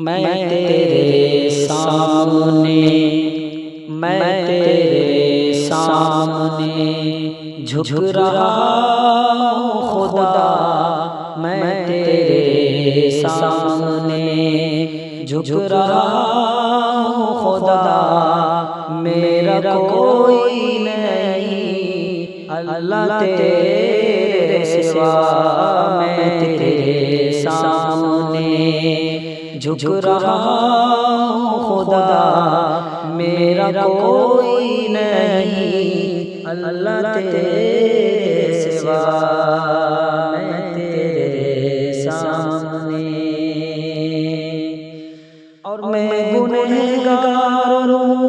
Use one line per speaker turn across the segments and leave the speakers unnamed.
میں تیرے سامنے، میں تیرے سامنے جھک رہا ہوں خدا، میں تیرے سامنے جھک رہا ہوں خدا، میرا کوئی نہیں اللہ تیرے سوا، میں تیرے سامنے جھک رہا ہوں خدا، میرا کوئی نہیں اللہ تیرے سوا، میں تیرے سامنے۔ اور میں گنہگار ہوں،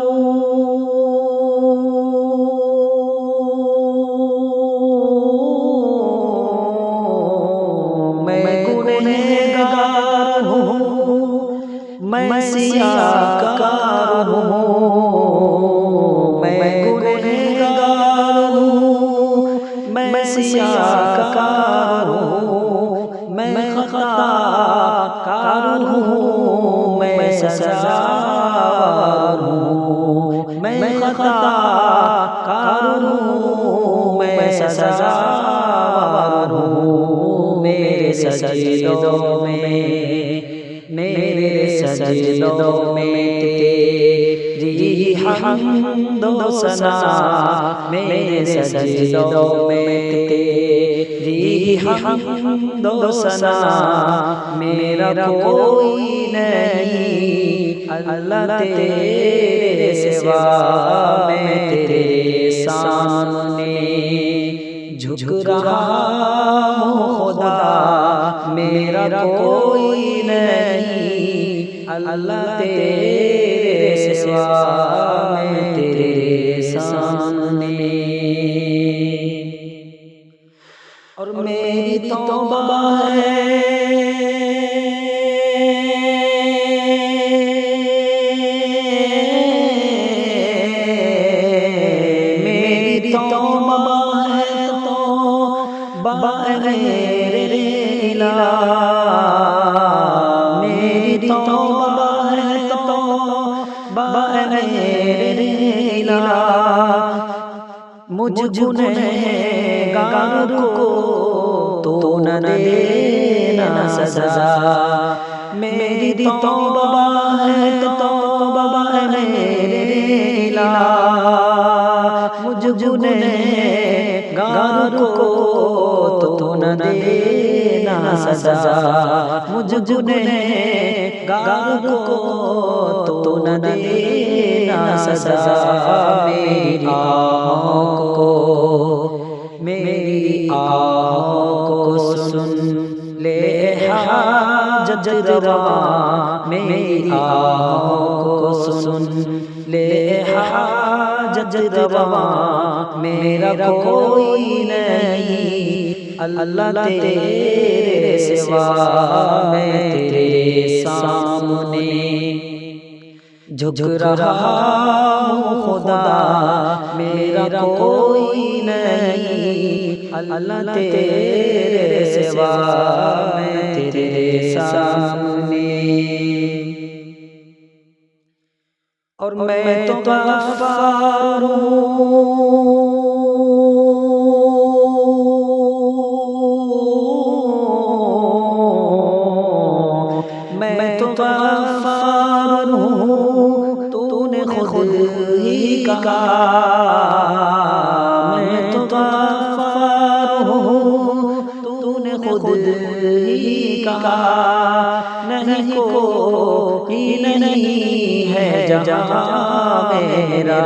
میں گنہگار ہوں، میں سیاہکار ہوں، میں گنہگار ہوں، میں سیاہکار ہوں، میں خطاکار ہوں، میں سزاوار ہوں، میں خطاکار ہوں، میں سزاوار ہوں، میرے سجدوں میں، میرے سجدوں میں تیری حمد و ثنا، میرے سجدوں میں تیری حمد و ثنا، میرا کوئی نہیں اللہ تیرے سوا، میں تیرے سامنے جھک رہا ہوں خدا، میرا کوئی نہیں اللہ تیرے سوا، میں تیرے سامنے۔ اور میری توبہ ہے، میری توبہ ہے توبہ میرے الہ، میری توبہ ہے توبہ میرے الہ، مجھ گنہگار کو تو نہ دینا سزا، میری توبہ ہے توبہ میرے الہ، مجھ گنہگار کو تو نہ دینا سزا، مجھ گنہگار کو تو نہ دینا سزا، میری آہوں کو، میری آہوں کو سن لے حاجت روا، میری آہوں کو سن لے حاجت روا، میرا کوئی نہیں اللہ تیرے سوا، میں تیرے سامنے جھک رہا ہوں خدا، میرا کوئی نہیں اللہ تیرے سوا، میں تیرے سامنے۔ اور میں تو غفار ہوں، میں تو غفار ہوں، تو نے خود ہی کہا، میں تو غفار ہوں، تو نے خود ہی کہا، نہیں کوئی نہیں ہے جہاں میرا،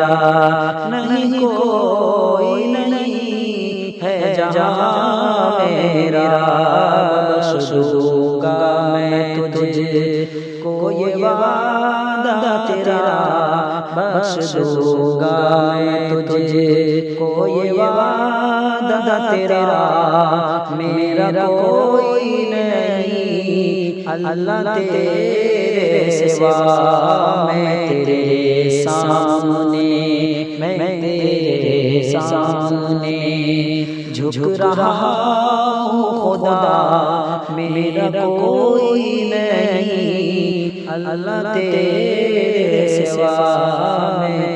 نہیں کوئی نہیں ہے جہاں میرا، بخش دوں گا میں تجھ کو یہ وعدہ تیرا، بخش دوں گا میں تجھ کو یہ وعدہ تیرا، میرا کوئی نہیں اللہ تیرے سوا، میں تیرے سامنے، میں تیرے سامنے جھک رہا ہوں خدا، میرا کوئی نہیں اللہ تیرے سوا میں